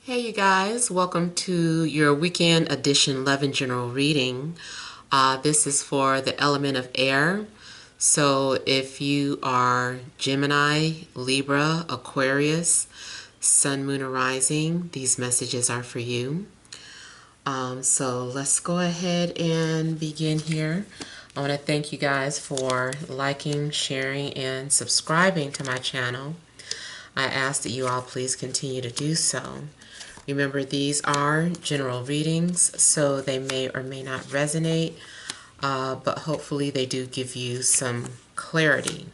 Hey you guys, welcome to your weekend edition love and general reading. This is for the element of air. So if you are Gemini, Libra, Aquarius, Sun, Moon, or Rising, these messages are for you. So let's go ahead and begin here. I want to thank you guys for liking, sharing, and subscribing to my channel. I ask that you all please continue to do so. Remember, these are general readings, so they may or may not resonate, but hopefully they do give you some clarity.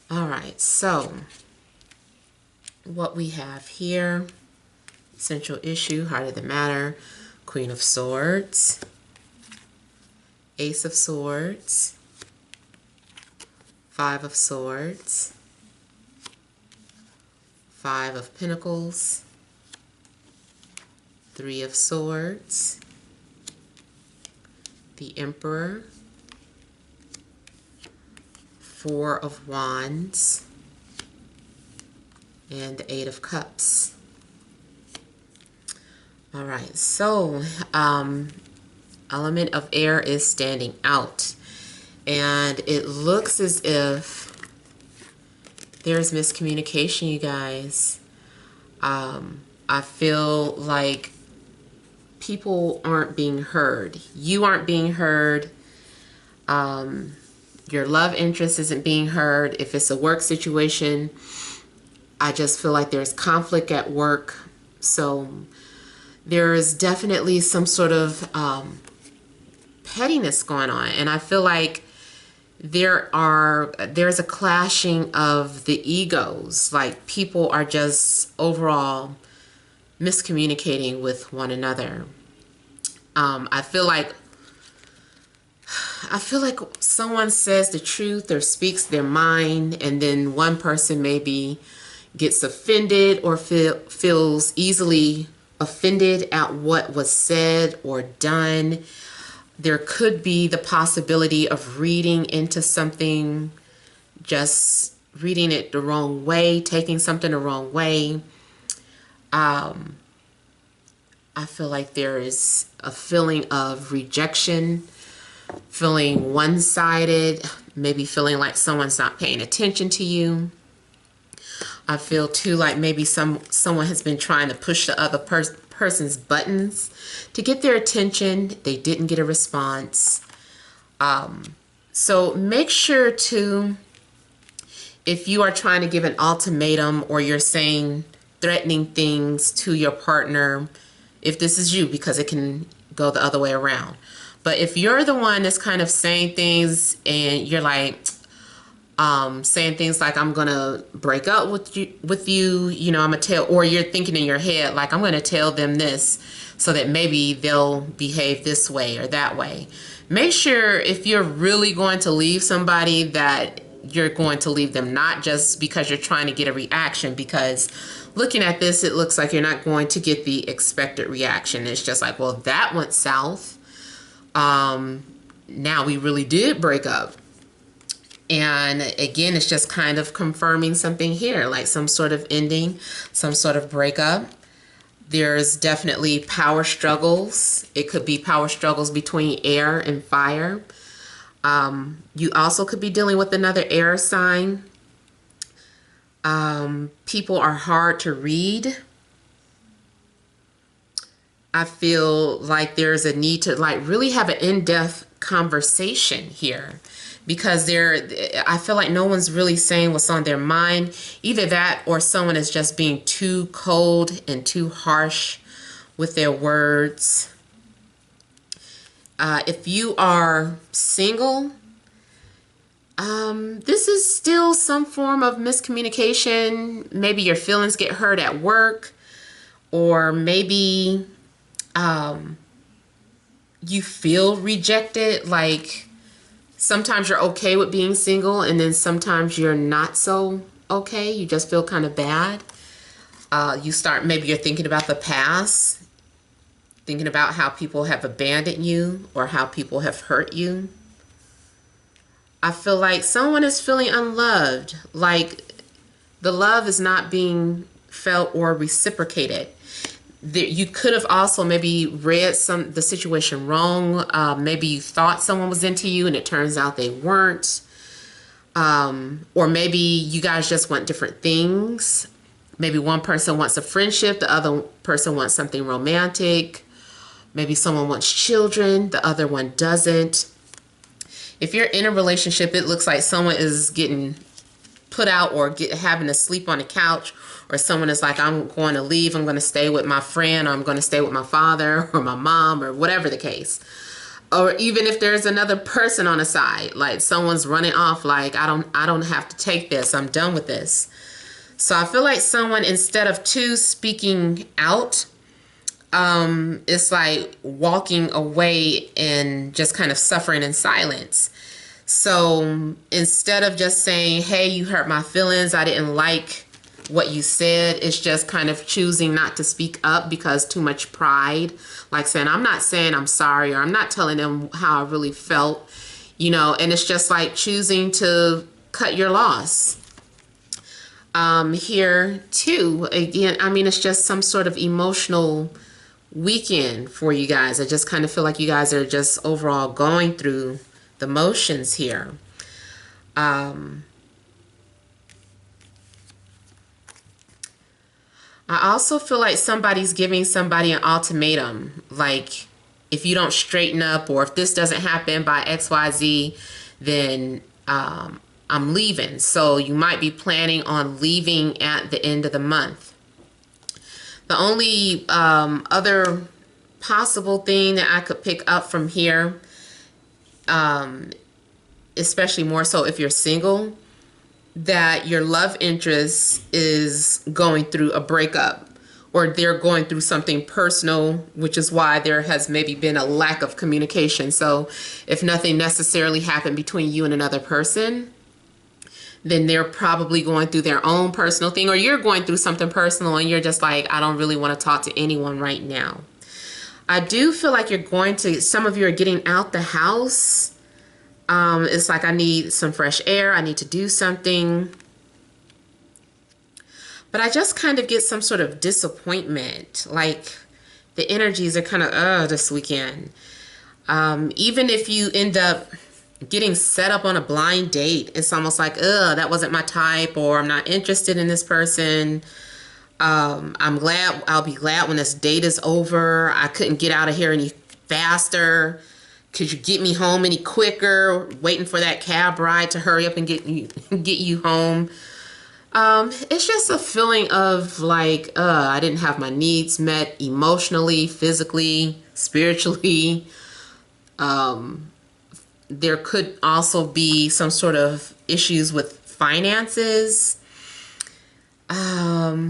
All right, so what we have here, central issue, heart of the matter, Queen of Swords, Ace of Swords, Five of Swords, Five of Pentacles, Three of Swords, the Emperor, Four of Wands, and the Eight of Cups. All right, so element of air is standing out, and it looks as if there's miscommunication, you guys. I feel like people aren't being heard. You aren't being heard. Your love interest isn't being heard. If it's a work situation, I just feel like there's conflict at work. So there is definitely some sort of pettiness going on. And I feel like there's a clashing of the egos. Like people are just overall miscommunicating with one another. I feel like someone says the truth or speaks their mind, and then one person maybe gets offended or feels easily offended at what was said or done. There could be the possibility of reading into something, just reading it the wrong way, taking something the wrong way. I feel like there is a feeling of rejection, feeling one-sided, maybe feeling like someone's not paying attention to you. I feel too like maybe someone has been trying to push the other person's buttons to get their attention. They didn't get a response. So make sure to, if you are trying to give an ultimatum or you're saying threatening things to your partner, if this is you, because it can go the other way around. But if you're the one that's kind of saying things and you're like, saying things like, I'm gonna break up with you, you know, I'm gonna tell, or you're thinking in your head like, I'm gonna tell them this so that maybe they'll behave this way or that way. Make sure if you're really going to leave somebody that you're going to leave them not just because you're trying to get a reaction, because looking at this, it looks like you're not going to get the expected reaction. It's just like, well, that went south. Now we really did break up. And again, it's just kind of confirming something here, like some sort of ending, some sort of breakup. There's definitely power struggles. It could be power struggles between air and fire. You also could be dealing with another air sign. People are hard to read. I feel like there's a need to like really have an in-depth conversation here, because I feel like no one's really saying what's on their mind. Either that or someone is just being too cold and too harsh with their words. If you are single, this is still some form of miscommunication. Maybe your feelings get hurt at work, or maybe you feel rejected. Like sometimes you're okay with being single, and then sometimes you're not so okay. You just feel kind of bad. Maybe you're thinking about the past, thinking about how people have abandoned you or how people have hurt you. I feel like someone is feeling unloved, like the love is not being felt or reciprocated. You could have also maybe read the situation wrong. Maybe you thought someone was into you and it turns out they weren't. Or maybe you guys just want different things. Maybe one person wants a friendship, the other person wants something romantic. Maybe someone wants children, the other one doesn't. If you're in a relationship, it looks like someone is getting put out or having to sleep on the couch, or someone is like, I'm going to leave, I'm going to stay with my friend, or I'm going to stay with my father or my mom, or whatever the case. Or even if there's another person on the side, like someone's running off, like I don't have to take this, I'm done with this. So I feel like someone, instead of speaking out, it's like walking away and just kind of suffering in silence. So instead of just saying, hey, you hurt my feelings, I didn't like what you said, it's just kind of choosing not to speak up because too much pride. Like saying, I'm not saying I'm sorry, or I'm not telling them how I really felt, and it's just like choosing to cut your loss. Here too, again, I mean, it's just some sort of emotional weekend for you guys. I just kind of feel like you guys are just overall going through the motions here. I also feel like somebody's giving somebody an ultimatum. Like, if you don't straighten up, or if this doesn't happen by XYZ, then I'm leaving. So you might be planning on leaving at the end of the month. The only other possible thing that I could pick up from here, especially more so if you're single, that your love interest is going through a breakup, or they're going through something personal, which is why there has maybe been a lack of communication. So if nothing necessarily happened between you and another person, then they're probably going through their own personal thing, or you're going through something personal and you're just like, I don't really want to talk to anyone right now. I do feel like some of you are getting out the house. It's like, I need some fresh air. I need to do something. But I just kind of get some sort of disappointment. Like, the energies are kind of, this weekend. Even if you end up getting set up on a blind date, it's almost like, that wasn't my type, or I'm not interested in this person. I'll be glad when this date is over. I couldn't get out of here any faster. Could you get me home any quicker? Waiting for that cab ride to hurry up and get you home. It's just a feeling of like, I didn't have my needs met emotionally, physically, spiritually. There could also be some sort of issues with finances. I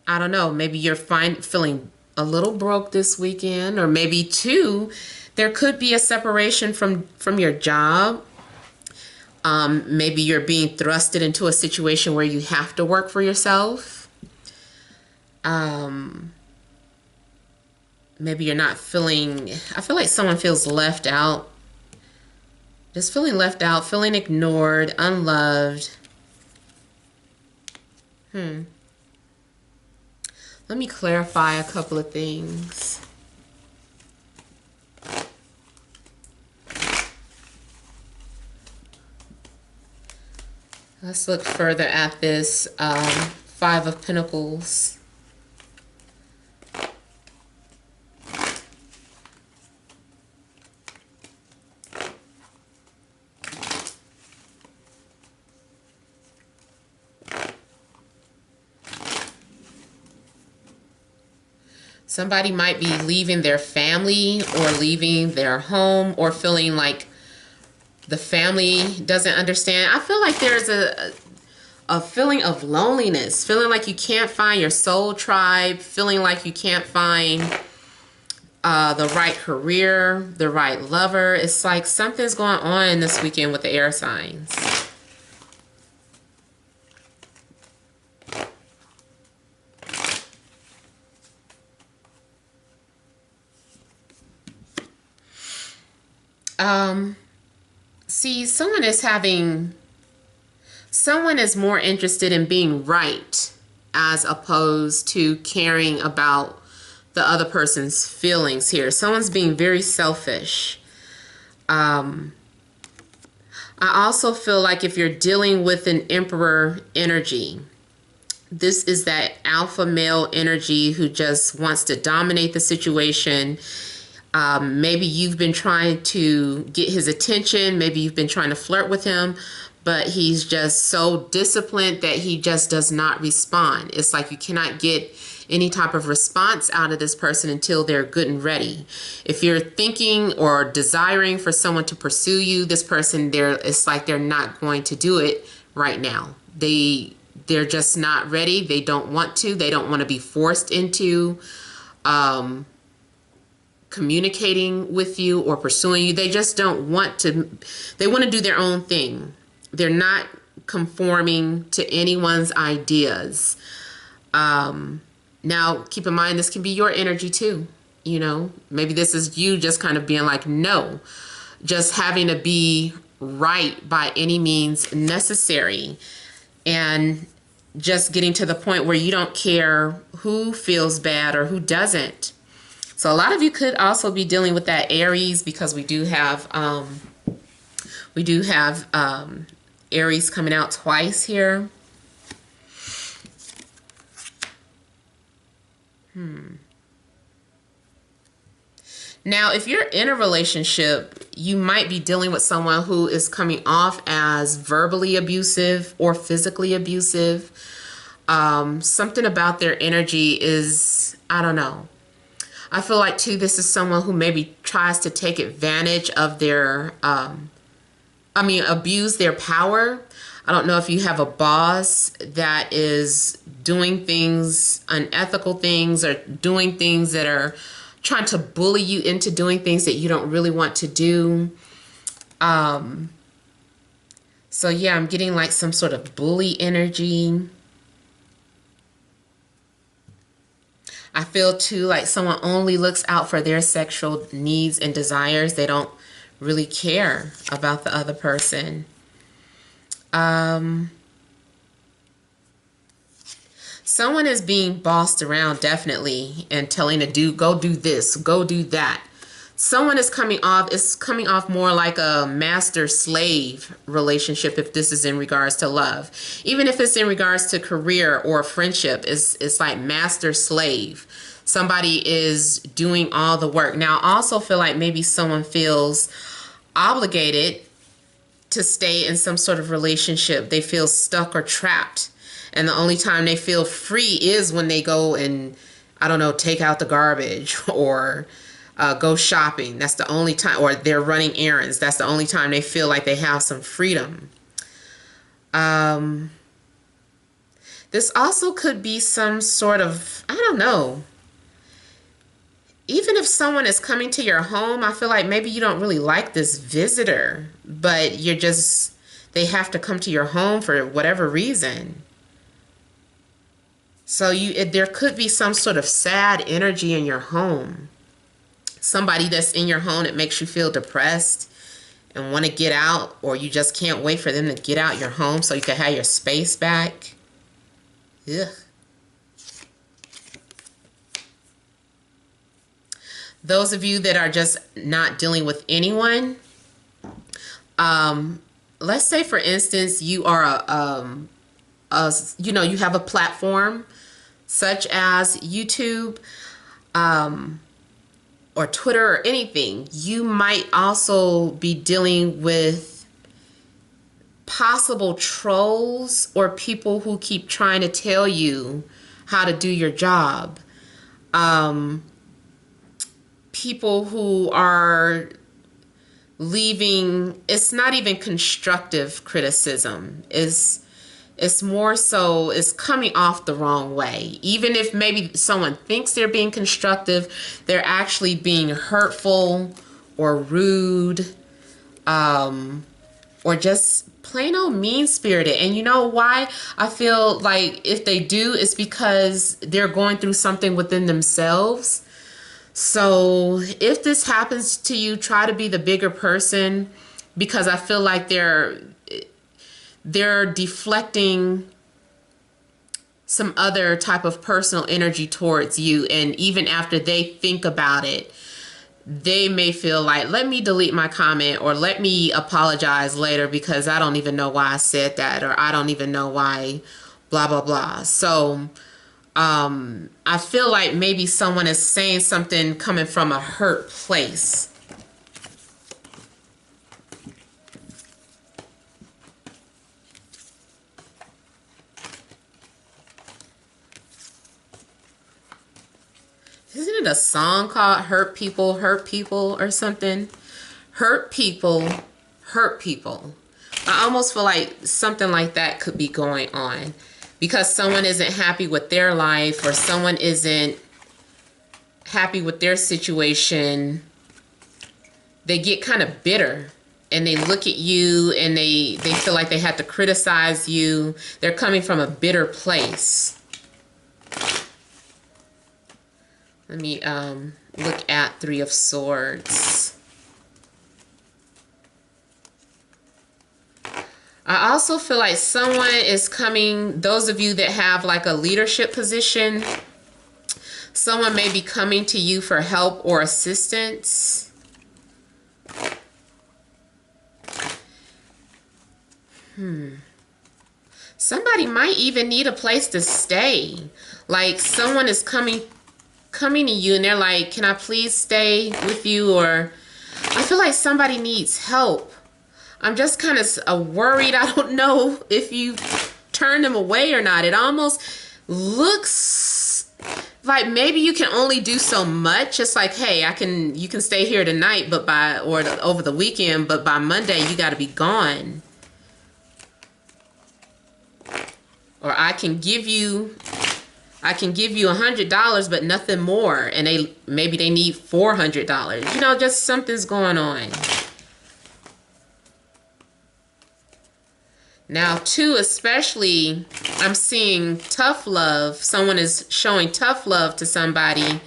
don't know. Maybe you're feeling a little broke this weekend, or maybe too, there could be a separation from your job. Maybe you're being thrusted into a situation where you have to work for yourself. Maybe you're not feeling, I feel like someone feels left out. Just feeling left out, feeling ignored, unloved. Let me clarify a couple of things. Let's look further at this Five of Pentacles. Somebody might be leaving their family or leaving their home, or feeling like the family doesn't understand. I feel like there's a feeling of loneliness, feeling like you can't find your soul tribe, feeling like you can't find the right career, the right lover. It's like something's going on this weekend with the air signs. See, someone is having Someone is more interested in being right as opposed to caring about the other person's feelings here. Someone's being very selfish. I also feel like if you're dealing with an Emperor energy, this is that alpha male energy who just wants to dominate the situation. Maybe you've been trying to get his attention. Maybe you've been trying to flirt with him, but he's just so disciplined that he just does not respond. It's like you cannot get any type of response out of this person until they're good and ready. If you're thinking or desiring for someone to pursue you, this person, it's like they're not going to do it right now. They're just not ready. They don't want to. They don't want to be forced into communicating with you or pursuing you. They just don't want to. They want to do their own thing. They're not conforming to anyone's ideas. Now, keep in mind, this can be your energy too. You know, maybe this is you just kind of being like, no, just having to be right by any means necessary, and just getting to the point where you don't care who feels bad or who doesn't. So a lot of you could also be dealing with that Aries, because we do have Aries coming out twice here. Now, if you're in a relationship, you might be dealing with someone who is coming off as verbally abusive or physically abusive. Something about their energy is, I don't know. I feel like, too, this is someone who maybe tries to take advantage of their, abuse their power. I don't know if you have a boss that is doing things, unethical things, or doing things that are trying to bully you into doing things that you don't really want to do. So yeah, I'm getting like some sort of bully energy. I feel too like someone only looks out for their sexual needs and desires. They don't really care about the other person. Someone is being bossed around, definitely, and telling a dude, go do this, go do that. Someone is coming off more like a master-slave relationship if this is in regards to love. Even if it's in regards to career or friendship, it's like master-slave. Somebody is doing all the work. Now, I also feel like maybe someone feels obligated to stay in some sort of relationship. They feel stuck or trapped. And the only time they feel free is when they go and, I don't know, take out the garbage or go shopping. That's the only time, or they're running errands. That's the only time they feel like they have some freedom. This also could be some sort of, I don't know. Even if someone is coming to your home, I feel like maybe you don't really like this visitor, but they have to come to your home for whatever reason. So there could be some sort of sad energy in your home. Somebody that's in your home that makes you feel depressed and want to get out, or you just can't wait for them to get out your home so you can have your space back. Ugh. Those of you that are just not dealing with anyone, let's say, for instance, you are you have a platform such as YouTube, or Twitter or anything. You might also be dealing with possible trolls or people who keep trying to tell you how to do your job. People who are leaving, it's not even constructive criticism. It's more so, it's coming off the wrong way. Even if maybe someone thinks they're being constructive, they're actually being hurtful or rude, or just plain old mean-spirited. And you know why I feel like if they do, it's because they're going through something within themselves. So if this happens to you, try to be the bigger person, because I feel like they're they're deflecting some other type of personal energy towards you. And even after they think about it, they may feel like, let me delete my comment, or let me apologize later because I don't even know why I said that, or I don't even know why blah, blah, blah. So I feel like maybe someone is saying something coming from a hurt place. Isn't it a song called Hurt People, or something? Hurt people, hurt people. I almost feel like something like that could be going on because someone isn't happy with their life, or someone isn't happy with their situation. They get kind of bitter and they look at you and they feel like they have to criticize you. They're coming from a bitter place. Let me look at Three of Swords. I also feel like someone is coming, those of you that have like a leadership position, someone may be coming to you for help or assistance. Somebody might even need a place to stay. Like someone is coming to you and they're like, can I please stay with you? Or I feel like somebody needs help. I'm just kind of worried. I don't know if you turn them away or not. It almost looks like maybe you can only do so much. It's like, hey, you can stay here tonight, but over the weekend, but by Monday you got to be gone. Or I can give you $100, but nothing more. And maybe they need $400. You know, just something's going on. Now, too, especially, I'm seeing tough love. Someone is showing tough love to somebody,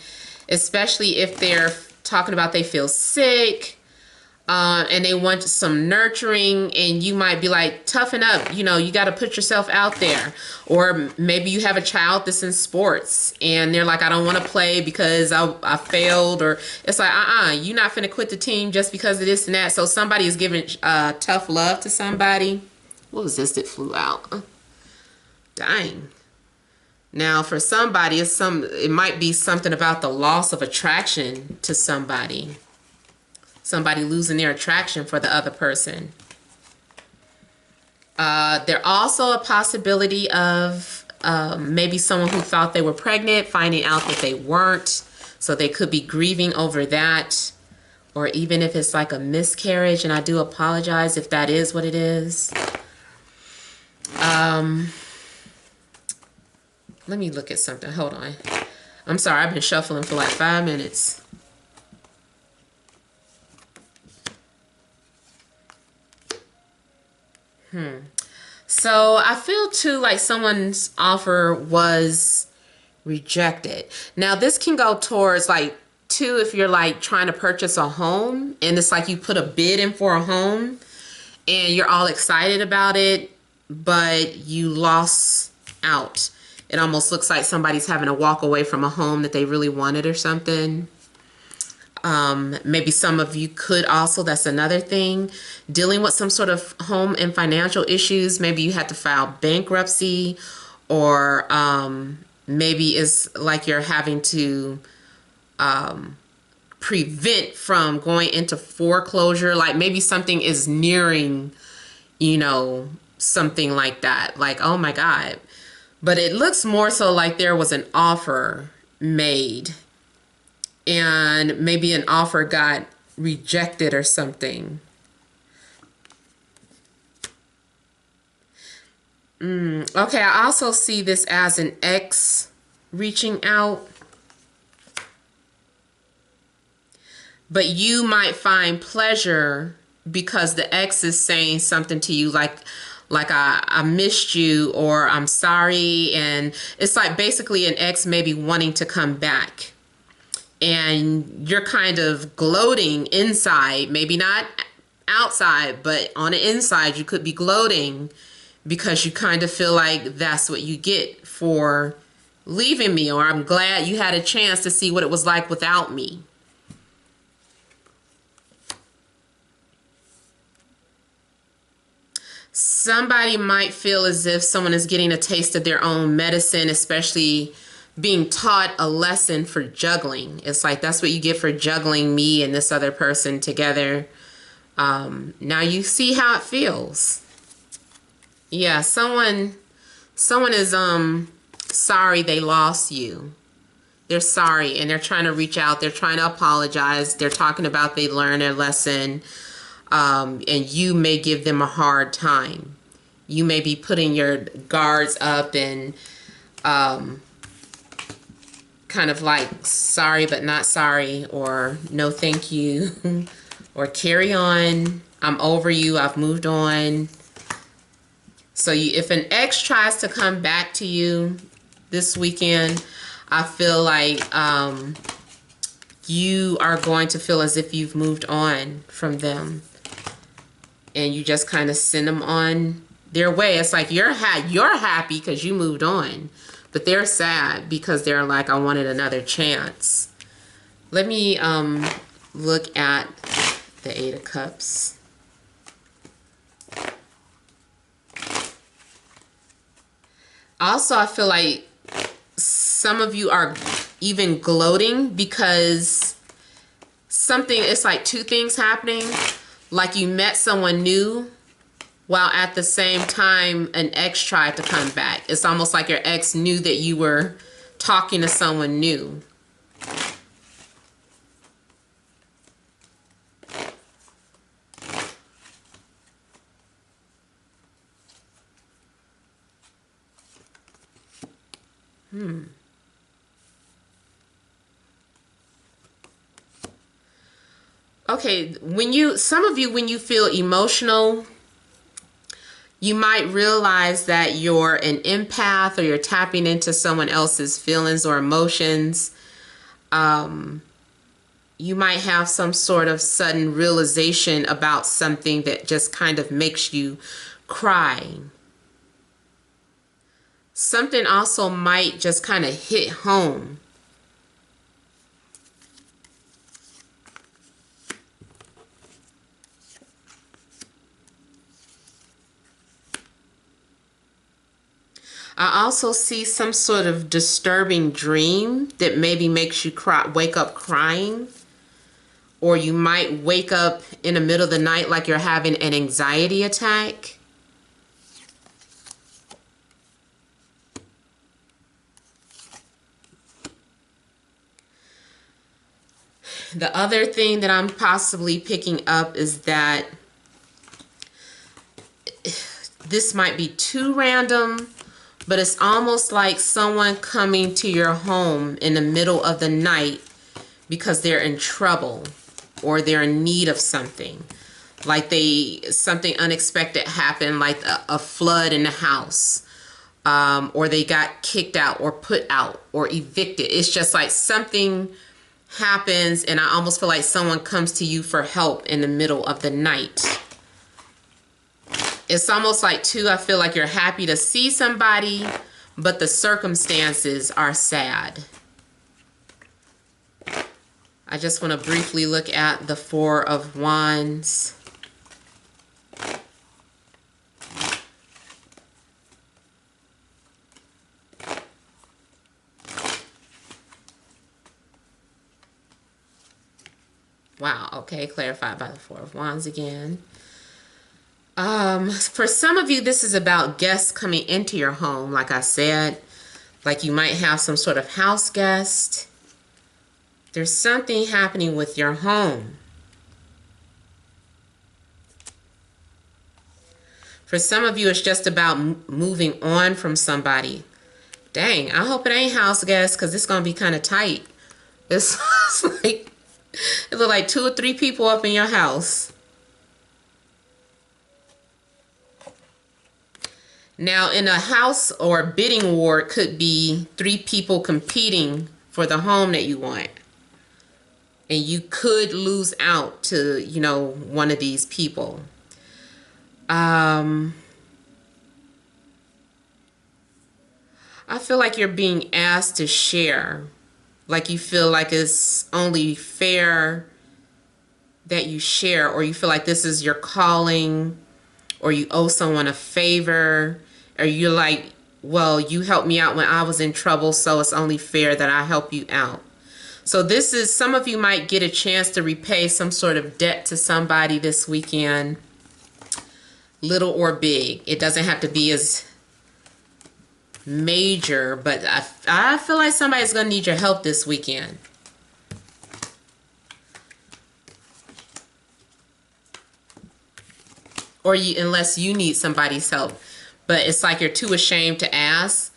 especially if they're talking about they feel sick, and they want some nurturing, and you might be like, toughen up, you know, you got to put yourself out there. Or maybe you have a child that's in sports and they're like, I don't want to play because I failed. Or it's like, you're not finna quit the team just because of this and that. So somebody is giving tough love to somebody. What was this that flew out? Dang. Now for somebody, it might be something about the loss of attraction to somebody. Somebody losing their attraction for the other person. There also a possibility of maybe someone who thought they were pregnant finding out that they weren't. So they could be grieving over that. Or even if it's like a miscarriage, and I do apologize if that is what it is. Let me look at something. Hold on. I'm sorry, I've been shuffling for like 5 minutes. So I feel too like someone's offer was rejected. Now this can go towards like too, if you're like trying to purchase a home and it's like you put a bid in for a home and you're all excited about it, but you lost out. It almost looks like somebody's having to walk away from a home that they really wanted or something. Maybe some of you could also, that's another thing, dealing with some sort of home and financial issues. Maybe you had to file bankruptcy, or maybe it's like you're having to prevent from going into foreclosure. Like maybe something is nearing, you know, something like that. Like, oh my God. But it looks more so like there was an offer made and maybe an offer got rejected or something. Okay, I also see this as an ex reaching out. But you might find pleasure because the ex is saying something to you like I missed you, or I'm sorry. And it's like basically an ex maybe wanting to come back. And you're kind of gloating inside, maybe not outside, but on the inside you could be gloating because you kind of feel like that's what you get for leaving me, or I'm glad you had a chance to see what it was like without me. Somebody might feel as if someone is getting a taste of their own medicine, especially being taught a lesson for juggling. It's like, that's what you get for juggling me and this other person together. Now you see how it feels. Yeah, someone is sorry they lost you. They're sorry and they're trying to reach out. They're trying to apologize. They're talking about they learned their lesson. And you may give them a hard time. You may be putting your guards up and kind of like sorry but not sorry, or no thank you, or carry on, I'm over you, I've moved on. So if an ex tries to come back to you this weekend, I feel like you are going to feel as if you've moved on from them. And you just kind of send them on their way. It's like you're happy because you moved on. But they're sad because they're like, I wanted another chance. Let me look at the Eight of Cups. Also, I feel like some of you are even gloating because it's like two things happening. Like you met someone new, while at the same time an ex tried to come back. It's almost like your ex knew that you were talking to someone new. Okay, some of you, when you feel emotional, you might realize that you're an empath or you're tapping into someone else's feelings or emotions. You might have some sort of sudden realization about something that just kind of makes you cry. Something also might just kind of hit home. I also see some sort of disturbing dream that maybe makes you wake up crying. Or you might wake up in the middle of the night like you're having an anxiety attack. The other thing that I'm possibly picking up is that this might be too random, but it's almost like someone coming to your home in the middle of the night because they're in trouble or they're in need of something. Like something unexpected happened, like a flood in the house, or they got kicked out or put out or evicted. It's just like something happens and I almost feel like someone comes to you for help in the middle of the night. It's almost like, too, I feel like you're happy to see somebody, but the circumstances are sad. I just want to briefly look at the Four of Wands. Wow, okay, clarified by the Four of Wands again. For some of you, this is about guests coming into your home, like I said. Like you might have some sort of house guest. There's something happening with your home. For some of you, it's just about moving on from somebody. Dang, I hope it ain't house guests because it's going to be kind of tight. It's like, it look like 2 or 3 people up in your house. Now, in a house or bidding war, it could be 3 people competing for the home that you want. And you could lose out to, you know, one of these people. I feel like you're being asked to share. Like you feel like it's only fair that you share, or you feel like this is your calling, or you owe someone a favor, or you're like, well, you helped me out when I was in trouble, so it's only fair that I help you out. So this is, some of you might get a chance to repay some sort of debt to somebody this weekend, little or big. It doesn't have to be as major, but I feel like somebody's going to need your help this weekend. Or unless you need somebody's help. But it's like you're too ashamed to ask.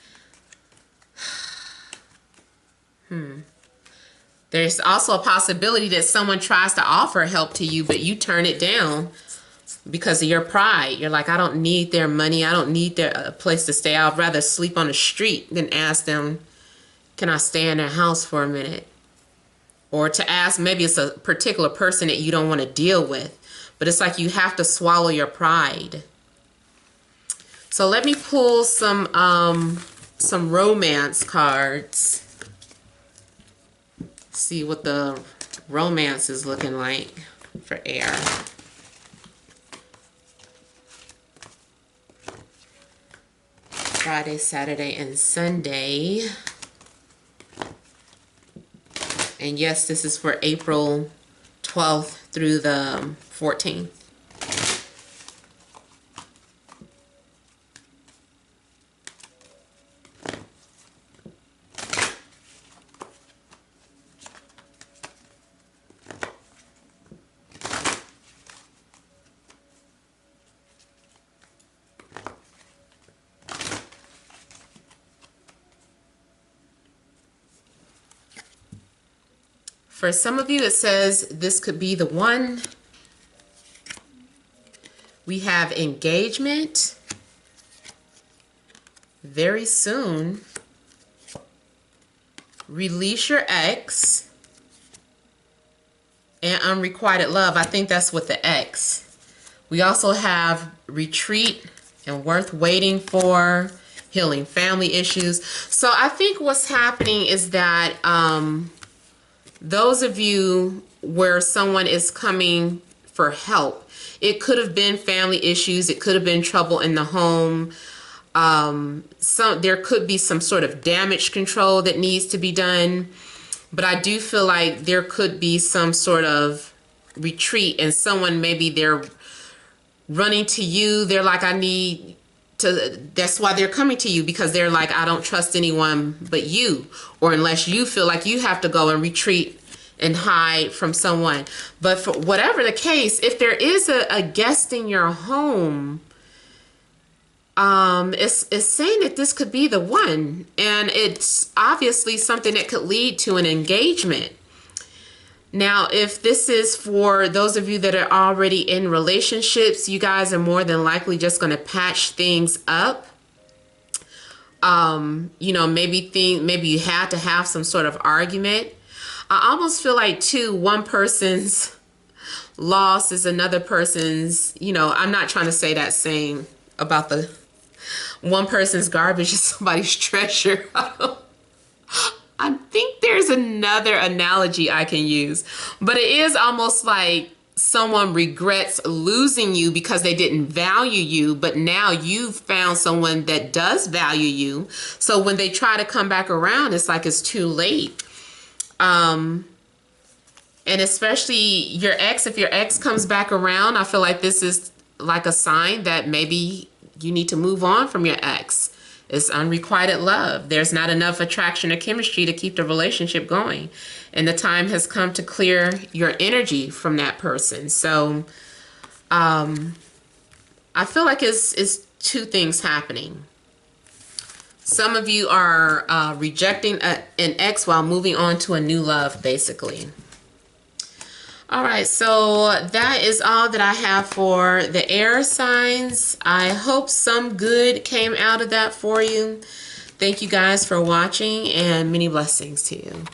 There's also a possibility that someone tries to offer help to you, but you turn it down because of your pride. You're like, I don't need their money. I don't need a place to stay. I'd rather sleep on the street than ask them, can I stay in their house for a minute? Or to ask, maybe it's a particular person that you don't want to deal with. But it's like you have to swallow your pride. So let me pull some romance cards. See what the romance is looking like for air. Friday, Saturday, and Sunday. And yes, this is for April 12th through the 14th. For some of you, it says this could be the one. We have engagement very soon. Release your ex. And unrequited love. I think that's with the ex. We also have retreat and worth waiting for. Healing family issues. So I think what's happening is that those of you where someone is coming for help, it could have been family issues, it could have been trouble in the home, there could be some sort of damage control that needs to be done, but I do feel like there could be some sort of retreat, and someone, maybe they're running to you, they're like, I need to, that's why they're coming to you, because they're like, I don't trust anyone but you, or unless you feel like you have to go and retreat and hide from someone. But for whatever the case, if there is a guest in your home, it's saying that this could be the one, and it's obviously something that could lead to an engagement. Now, if this is for those of you that are already in relationships, you guys are more than likely just going to patch things up. You know, maybe you had to have some sort of argument. I almost feel like too, one person's loss is another person's, you know, I'm not trying to say that same about the one person's garbage is somebody's treasure. I think there's another analogy I can use, but it is almost like someone regrets losing you because they didn't value you, but now you've found someone that does value you. So when they try to come back around, it's like it's too late. And especially your ex, if your ex comes back around, I feel like this is like a sign that maybe you need to move on from your ex. It's unrequited love. There's not enough attraction or chemistry to keep the relationship going. And the time has come to clear your energy from that person. So I feel like it's two things happening. Some of you are rejecting an ex while moving on to a new love, basically. All right, so that is all that I have for the air signs. I hope some good came out of that for you. Thank you guys for watching, and many blessings to you.